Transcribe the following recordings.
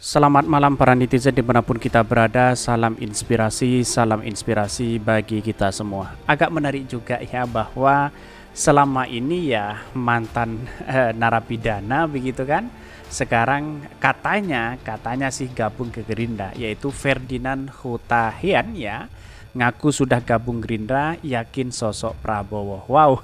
Selamat malam para netizen dimanapun kita berada, salam inspirasi bagi kita semua. Agak menarik juga ya bahwa selama ini ya mantan narapidana begitu kan, sekarang katanya sih gabung ke Gerindra, yaitu Ferdinand Hutahian ya, ngaku sudah gabung Gerindra, yakin sosok Prabowo. Wow.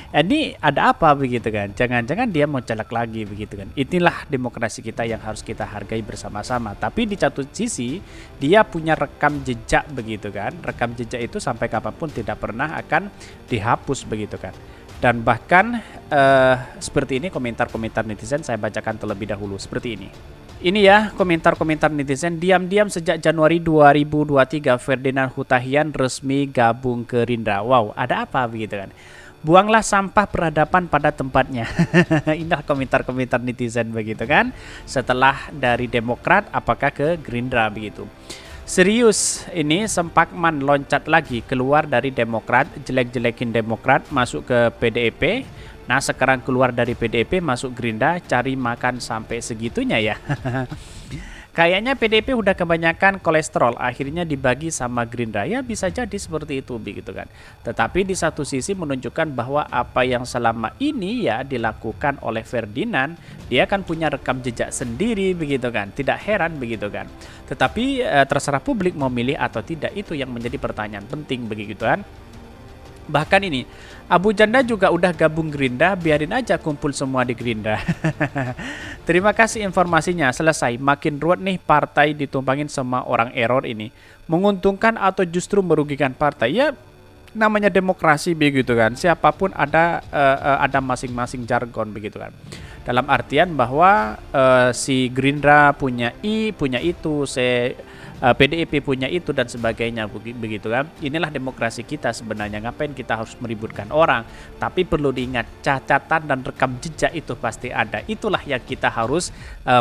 Ini ada apa begitu kan? Jangan-jangan dia mau caleg lagi begitu kan? Inilah demokrasi kita yang harus kita hargai bersama-sama. Tapi di satu sisi dia punya rekam jejak begitu kan? Rekam jejak itu sampai kapanpun tidak pernah akan dihapus begitu kan? Dan bahkan seperti ini komentar-komentar netizen saya bacakan terlebih dahulu seperti ini. Ini ya komentar-komentar netizen. Diam-diam sejak Januari 2023 Ferdinand Hutahian resmi gabung ke Gerindra. Wow, ada apa begitu kan? Buanglah sampah peradaban pada tempatnya. Indah komentar-komentar netizen begitu kan. Setelah dari Demokrat apakah ke Gerindra begitu. Serius, ini Sempakman loncat lagi keluar dari Demokrat, jelek-jelekin Demokrat masuk ke PDIP. Nah sekarang keluar dari PDIP masuk Gerindra, cari makan sampai segitunya ya. Kayaknya PDIP udah kebanyakan kolesterol, akhirnya dibagi sama Gerindra. Ya bisa jadi seperti itu begitu kan. Tetapi di satu sisi menunjukkan bahwa apa yang selama ini ya dilakukan oleh Ferdinand, dia kan punya rekam jejak sendiri begitu kan. Tidak heran begitu kan. Tetapi terserah publik mau milih atau tidak, itu yang menjadi pertanyaan penting begitu kan. Bahkan ini, Abu Janda juga udah gabung Gerindra, biarin aja kumpul semua di Gerindra. Terima kasih informasinya, selesai. Makin ruwet nih partai ditumpangin sama orang error ini. Menguntungkan atau justru merugikan partai? Ya namanya demokrasi begitu kan. Siapapun ada masing-masing jargon begitu kan. Dalam artian bahwa si Gerindra punya punya itu, PDIP punya itu dan sebagainya begitu kan. Inilah demokrasi kita sebenarnya. Ngapain kita harus meributkan orang? Tapi perlu diingat, catatan dan rekam jejak itu pasti ada. Itulah yang kita harus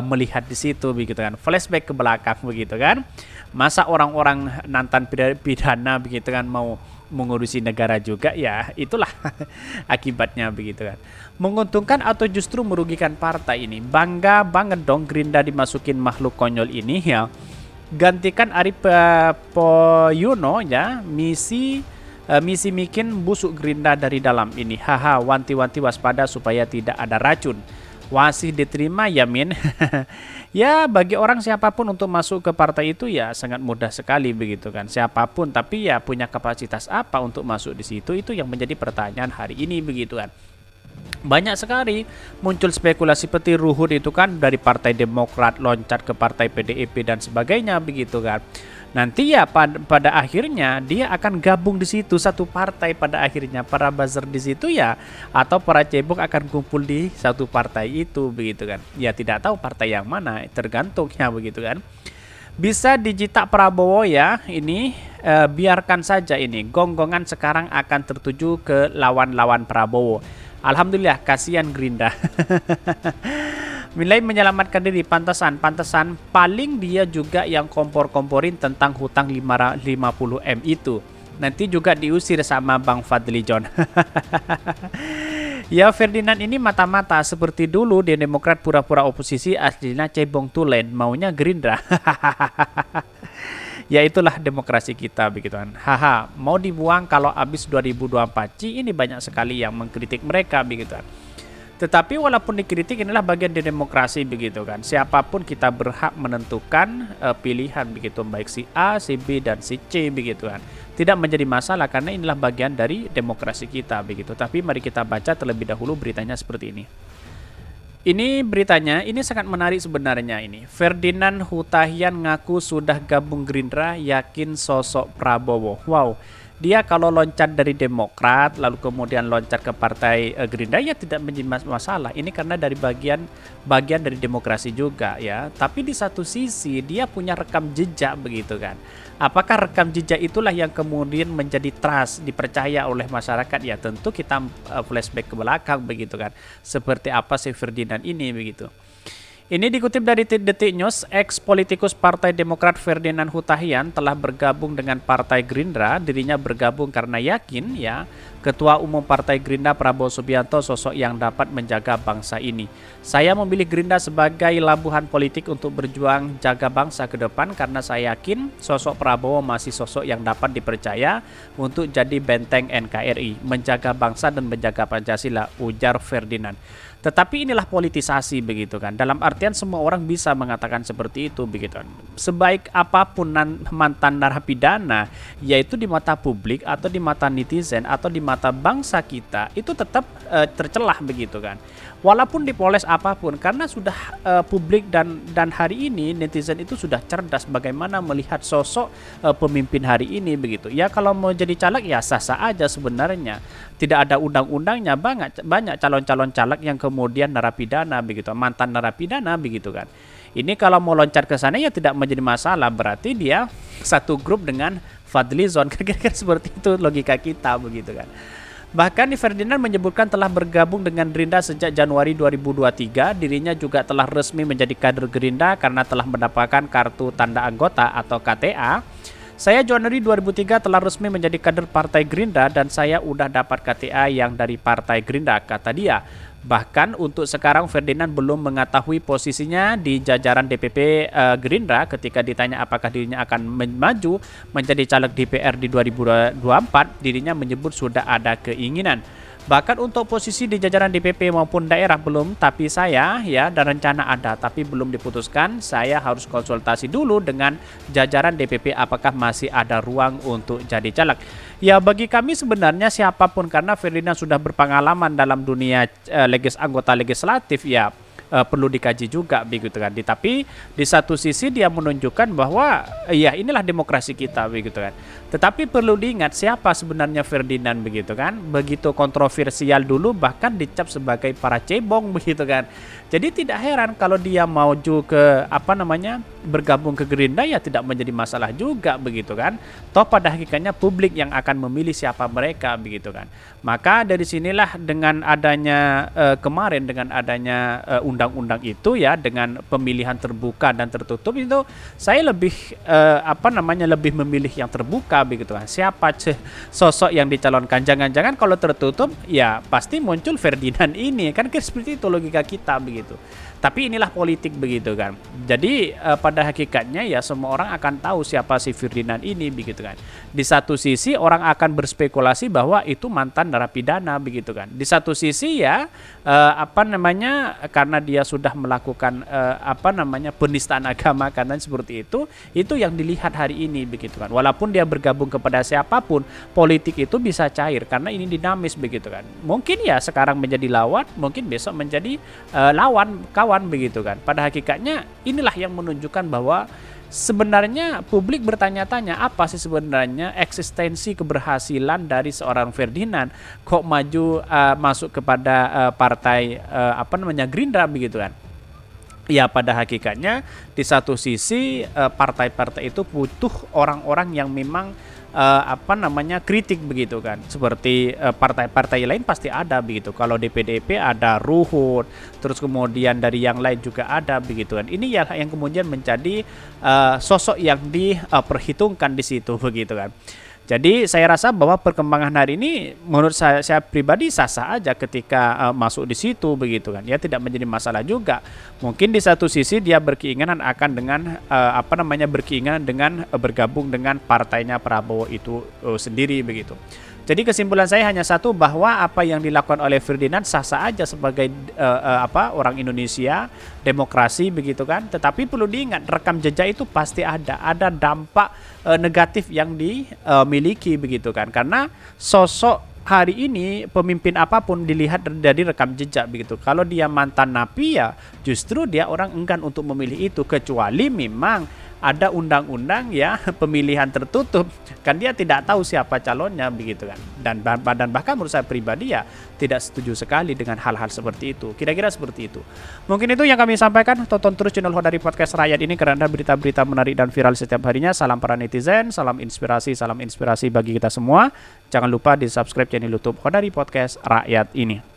melihat di situ begitu kan. Flashback ke belakang begitu kan. Masa orang-orang mantan pidana begitu kan mau mengurusi negara juga, ya itulah akibatnya begitu kan. Menguntungkan atau justru merugikan partai ini? Bangga banget dong Gerindra dimasukin makhluk konyol ini ya. Gantikan Arief Poyono ya, misi bikin busuk Gerindra dari dalam ini. Haha, wanti-wanti waspada supaya tidak ada racun. Wasih diterima Yamin. Ya bagi orang siapapun untuk masuk ke partai itu ya sangat mudah sekali begitu kan. Siapapun, tapi ya punya kapasitas apa untuk masuk di situ, itu yang menjadi pertanyaan hari ini begitu kan. Banyak sekali muncul spekulasi seperti Ruhut itu kan dari Partai Demokrat loncat ke Partai PDIP dan sebagainya begitu kan. Nanti ya pada akhirnya dia akan gabung di situ satu partai pada akhirnya, para buzzer di situ ya, atau para cebong akan kumpul di satu partai itu begitu kan. Ya tidak tahu partai yang mana, tergantung ya begitu kan. Bisa dijitak Prabowo ya, ini biarkan saja ini. Gonggongan sekarang akan tertuju ke lawan-lawan Prabowo. Alhamdulillah, kasihan Gerindra. Mulai menyelamatkan diri, pantesan paling dia juga yang kompor-komporin tentang hutang 50M itu. Nanti juga diusir sama Bang Fadli John. Ya Ferdinand ini mata-mata seperti dulu di Demokrat pura-pura oposisi, aslinya cebong tulen, maunya Gerindra. Ya itulah demokrasi kita begitu kan. Haha, mau dibuang kalau habis 2024. Ini banyak sekali yang mengkritik mereka begitu kan. Tetapi walaupun dikritik, inilah bagian dari demokrasi begitu kan. Siapapun kita berhak menentukan pilihan begitu, baik si A, si B dan si C begitu kan. Tidak menjadi masalah karena inilah bagian dari demokrasi kita begitu. Tapi mari kita baca terlebih dahulu beritanya seperti ini. Ini beritanya, ini sangat menarik sebenarnya ini. Ferdinand Hutahian ngaku sudah gabung Gerindra, yakin sosok Prabowo. Wow, dia kalau loncat dari Demokrat lalu kemudian loncat ke partai Gerindra ya tidak menjadi masalah. Ini karena dari bagian dari demokrasi juga ya. Tapi di satu sisi dia punya rekam jejak begitu kan. Apakah rekam jejak itulah yang kemudian menjadi trust, dipercaya oleh masyarakat? Ya tentu kita flashback ke belakang begitu kan. Seperti apa si Ferdinand ini begitu. Ini dikutip dari Detik News, ex-politikus Partai Demokrat Ferdinand Hutahian telah bergabung dengan Partai Gerindra. Dirinya bergabung karena yakin ya Ketua Umum Partai Gerindra Prabowo Subianto sosok yang dapat menjaga bangsa ini. Saya memilih Gerindra sebagai labuhan politik untuk berjuang jaga bangsa ke depan karena saya yakin sosok Prabowo masih sosok yang dapat dipercaya untuk jadi benteng NKRI, menjaga bangsa dan menjaga Pancasila, ujar Ferdinand. Tetapi inilah politisasi begitu kan. Dalam artian semua orang bisa mengatakan seperti itu begitu kan. Sebaik apapun mantan narapidana, yaitu di mata publik atau di mata netizen atau di mata bangsa kita, itu tetap tercelah begitu kan. Walaupun dipoles apapun, karena sudah publik dan hari ini netizen itu sudah cerdas bagaimana melihat sosok pemimpin hari ini begitu. Ya kalau mau jadi caleg ya sah-sah aja sebenarnya. Tidak ada undang-undangnya, banyak calon-calon caleg yang kemudian narapidana begitu, mantan narapidana begitu kan. Ini kalau mau loncat ke sana ya tidak menjadi masalah, berarti dia satu grup dengan Fadlizon, kira-kira seperti itu logika kita begitu kan. Bahkan Ferdinand menyebutkan telah bergabung dengan Gerindra sejak Januari 2023. Dirinya juga telah resmi menjadi kader Gerindra karena telah mendapatkan kartu tanda anggota atau KTA. Saya Januari 2003 telah resmi menjadi kader Partai Gerindra dan saya udah dapat KTA yang dari Partai Gerindra, kata dia. Bahkan untuk sekarang Ferdinand belum mengetahui posisinya di jajaran DPP Gerindra ketika ditanya apakah dirinya akan maju menjadi caleg DPR di 2024, dirinya menyebut sudah ada keinginan. Bahkan untuk posisi di jajaran DPP maupun daerah belum, tapi saya ya dan rencana ada, tapi belum diputuskan. Saya harus konsultasi dulu dengan jajaran DPP apakah masih ada ruang untuk jadi caleg. Ya bagi kami sebenarnya siapapun, karena Ferdinand sudah berpengalaman dalam dunia anggota legislatif ya. Perlu dikaji juga begitu kan. Tapi di satu sisi dia menunjukkan bahwa ya inilah demokrasi kita begitu kan. Tetapi perlu diingat siapa sebenarnya Ferdinand begitu kan. Begitu kontroversial dulu, bahkan dicap sebagai para cebong begitu kan. Jadi tidak heran kalau dia maju ke bergabung ke Gerindra ya tidak menjadi masalah juga begitu kan. Toh pada hakikatnya publik yang akan memilih siapa mereka begitu kan. Maka dari sinilah dengan adanya kemarin dengan adanya undang-undang itu ya, dengan pemilihan terbuka dan tertutup itu, saya lebih lebih memilih yang terbuka begitu kan. Siapa sosok yang dicalonkan, jangan-jangan kalau tertutup ya pasti muncul Ferdinand ini kan, seperti itu logika kita begitu. Tapi inilah politik begitu kan. Jadi pada hakikatnya ya semua orang akan tahu siapa si Ferdinand ini begitu kan. Di satu sisi orang akan berspekulasi bahwa itu mantan narapidana begitu kan. Di satu sisi ya karena dia sudah melakukan penistaan agama karena seperti itu yang dilihat hari ini begitu kan. Walaupun dia bergabung kepada siapapun, politik itu bisa cair karena ini dinamis begitu kan. Mungkin ya sekarang menjadi lawan, mungkin besok menjadi kawan begitu kan. Pada hakikatnya inilah yang menunjukkan bahwa sebenarnya publik bertanya-tanya apa sih sebenarnya eksistensi keberhasilan dari seorang Ferdinand kok maju masuk kepada partai Gerindra begitu kan. Ya pada hakikatnya di satu sisi partai-partai itu butuh orang-orang yang memang kritik begitu kan. Seperti partai-partai lain pasti ada begitu. Kalau di PDIP ada Ruhut, terus kemudian dari yang lain juga ada begitu kan. Ini yang kemudian menjadi sosok yang diperhitungkan di situ begitu kan. Jadi saya rasa bahwa perkembangan hari ini menurut saya pribadi sah-sah aja ketika masuk di situ begitu kan. Ya tidak menjadi masalah juga. Mungkin di satu sisi dia berkeinginan akan dengan berkeinginan dengan bergabung dengan partainya Prabowo itu sendiri begitu. Jadi kesimpulan saya hanya satu, bahwa apa yang dilakukan oleh Ferdinand sah-sah aja sebagai orang Indonesia, demokrasi begitu kan. Tetapi perlu diingat rekam jejak itu pasti ada dampak negatif yang dimiliki begitu kan. Karena sosok hari ini pemimpin apapun dilihat dari rekam jejak begitu. Kalau dia mantan napi ya justru dia orang enggan untuk memilih itu, kecuali memang ada undang-undang ya pemilihan tertutup kan, dia tidak tahu siapa calonnya begitu kan. Dan bahkan menurut saya pribadi ya tidak setuju sekali dengan hal-hal seperti itu. Kira-kira seperti itu. Mungkin itu yang kami sampaikan. Tonton terus channel Hodari Podcast Rakyat ini karena berita-berita menarik dan viral setiap harinya. Salam para netizen, salam inspirasi bagi kita semua. Jangan lupa di subscribe channel YouTube Hodari Podcast Rakyat ini.